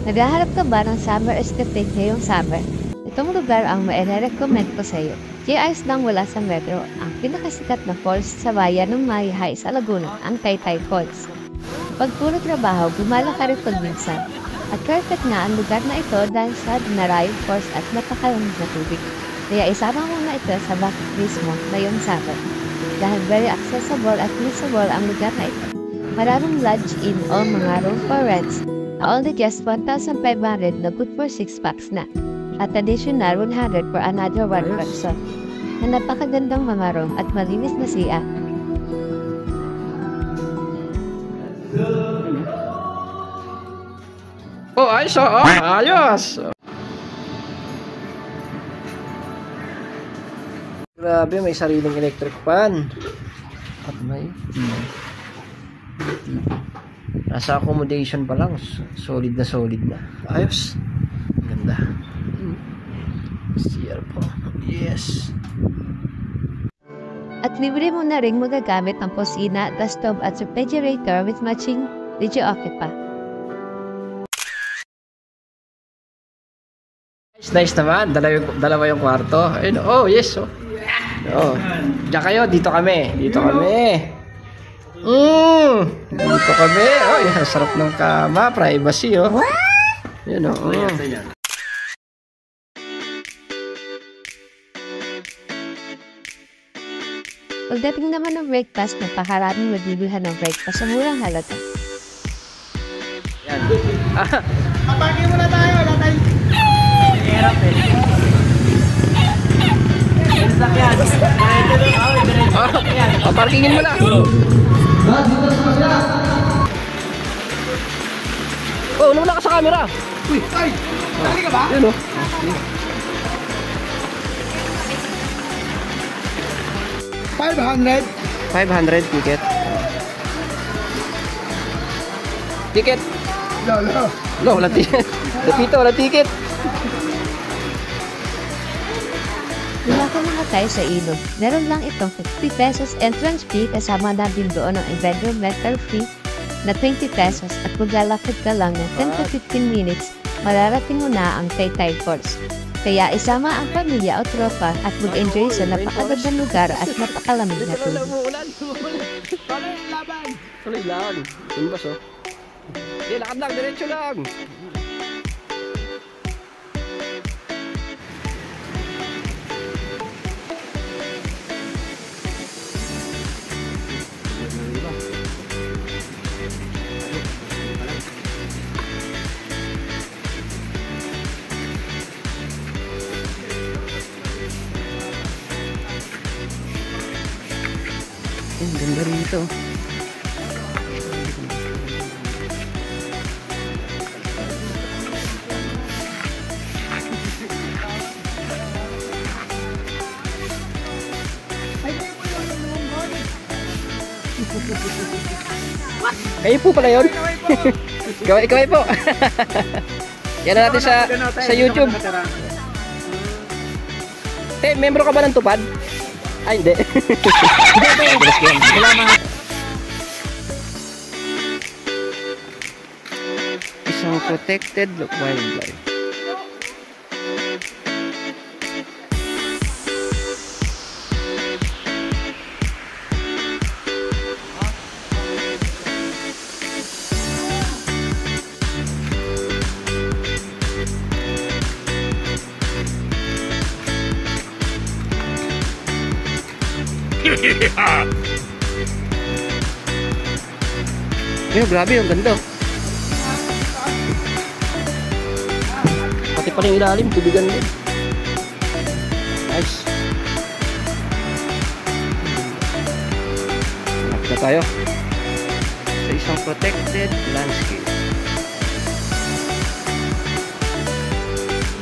Naghahanap ka ba ng summer escape ngayong summer? Itong lugar ang maire-recommend ko sa iyo. GIs lang wala sa metro, ang pinakasikat na falls sa bayan ng Mahihay sa Laguna, ang Taytay Falls. Pag puro trabaho, gumala ka rin pagminsan. At perfect nga ang lugar na ito dahil sa dinarayong falls at napakalamig na tubig. Kaya isama mo na ito sa bucket list mo ngayong summer. Dahil very accessible at usable ang lugar na ito. Maraming lodge-in o mga room for rents. Only just 1,500 na good for 6 packs na. At additional 100 for another 1 person. Na napakagandang mga room at malinis na siya. Oh, ayos oh! Ayos! Grabe, may sariling electric fan. At may... Nasa accommodation pa lang. Solid na solid na. Ayos. Ganda. CR po. Yes. At libre mo na rin magagamit ang kusina, the stove at refrigerator with matching video okay pa. Nice naman. Dalawa yung kwarto. Ayun. Oh, yes. Oh. Oh. Diyan kayo. Dito kami. Dito kami. Dito kami. Oh, yan. Sarap ng kama. Privacy, oh. Yan, oh. Pagdating naman ng breakfast, napakaraming magbibilhan ng breakfast sa murang halata. Yan. Kapagin muna tayo. Latay. Hirap eh. Paparkingin mo lang. Oh, wala ka sa camera. Uy. Ay, tali ka ba? Yun oh. $500. 500 ticket. Ticket. No, wala ticket. Dapito, wala ticket. Lumako muna tayo sa ilog. Meron lang itong 50 pesos entrance fee kasama na din doon ang environmental fee na 20 pesos at maglalakad ka lang ng 10 to 15 minutes, mararating mo na ang Taytay Falls. Kaya isama ang pamilya o tropa at mag-enjoy sa napakagandang lugar at napakalamig na tubig. Tuloy lang. Timbas oh. Hindi, lakad lang. Diretso lang. Ang ganda rito. Kayo po pala yun. Kaway po. Yan na natin sa YouTube. Membro ka ba ng Tupad? Ay, hindi. Isang protected wildlife. Grabe, ang ganda. Pati pa rin ilalim, tubigan din. Nice. Hanap na tayo sa isang protected landscape.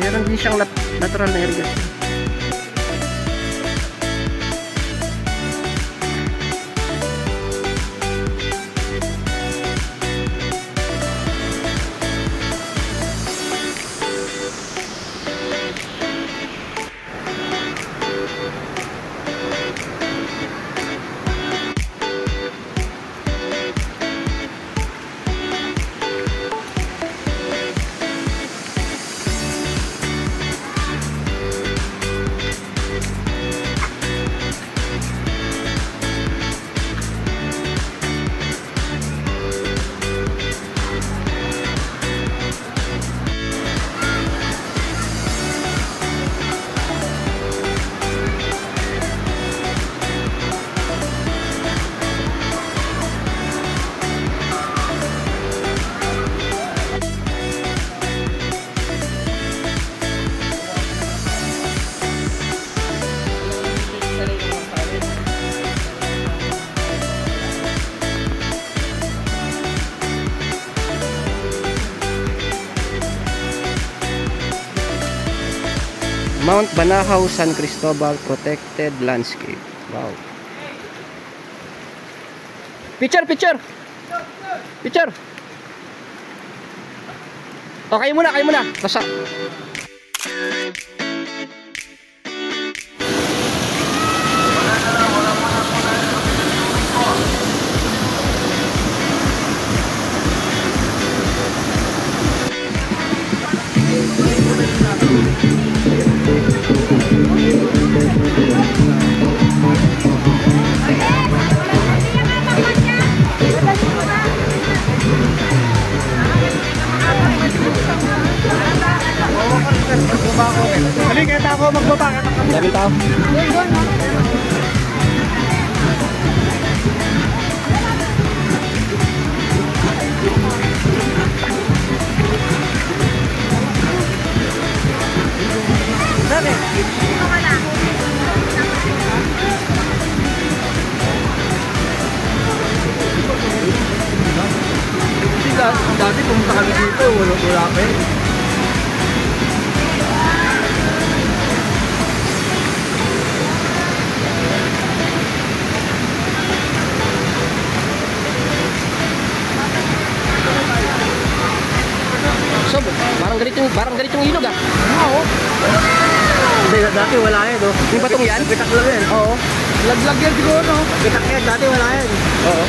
Meron din siyang natural na irrigation. Mount Banahaw, San Cristobal Protected Landscape. Wow. Picture, picture. Picture. O, kayo muna, kayo muna. Basta. Halika, kita ako magbaba. Daming tao. Dati pumunta kami dito, wala pa eh. So, parang ganito yung ilog ah. Oo. Hindi, dati wala yan, no? Yung batong yan? Bitak lang yan. Oo. Laglag yan siguro, no? Bitak yan, dati wala yan. Oo.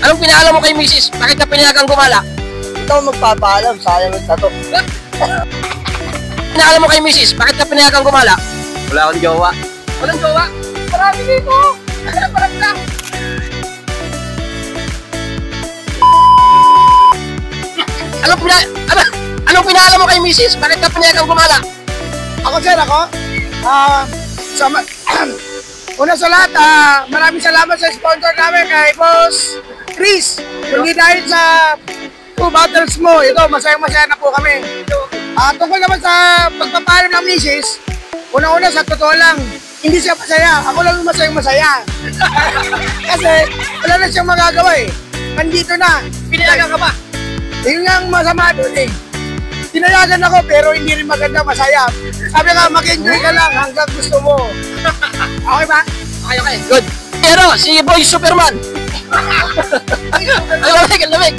Anong pinaalam mo kay Mrs.? Bakit ka pinayagang gumala? Ito ang magpapaalam, sayang yung tato. Pinaalam mo kay Mrs. Bakit ka pinayagang gumala? Wala akong jowa. Walang jowa? Marami dito! Parang ka! Anong pinaalam mo kay Mrs. Bakit ka pinayagang gumala? Ako sir, una sa lahat, maraming salamat sa sponsor namin kay Boss Chris. Hindi dahil sa 2 bottles mo, ito, masayang-masaya na po kami. Tungkol naman sa pagpapalam ng misis, una-una sa totoo lang, hindi siya masaya. Ako lang yung masayang-masaya. Kasi wala na siyang magagawa eh. Nandito na. Pinayagan ka ba? Yun nga ang masama doon eh. Pinayagan ako pero hindi rin maganda, masaya. Sabi ka, mag-enjoy ka lang hanggang gusto mo. Okay ba? Okay. Good. Pero, si Boy Superman. Ay, lamig.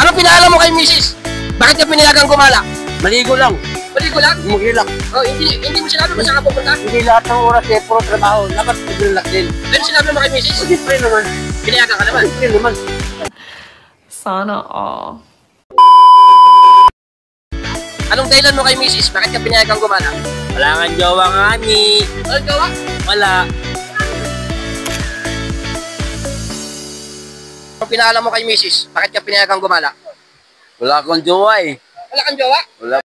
Anong pinaalam mo kay Mrs. Bakit ka pinayagang gumala? Maligo lang. Maligo lang? Mag-relax. Oh, hindi mo sinabi kung saan ka pupunta? Hindi lahat ng oras eh, puro trabaho. Dapat mag-relax din. Pero sinabi mo kay Mrs. Siyempre naman. Pinayagan ka naman. Siyempre naman. Sana all. Anong dahilan mo kay Mrs. Bakit ka pinayagang gumala? Wala kang jowa nga ni. Walang jowa? Wala. Anong pinaalam mo kay Mrs. Bakit ka pinayagang gumala? Wala akong jowa eh. Wala kang jowa? Wala.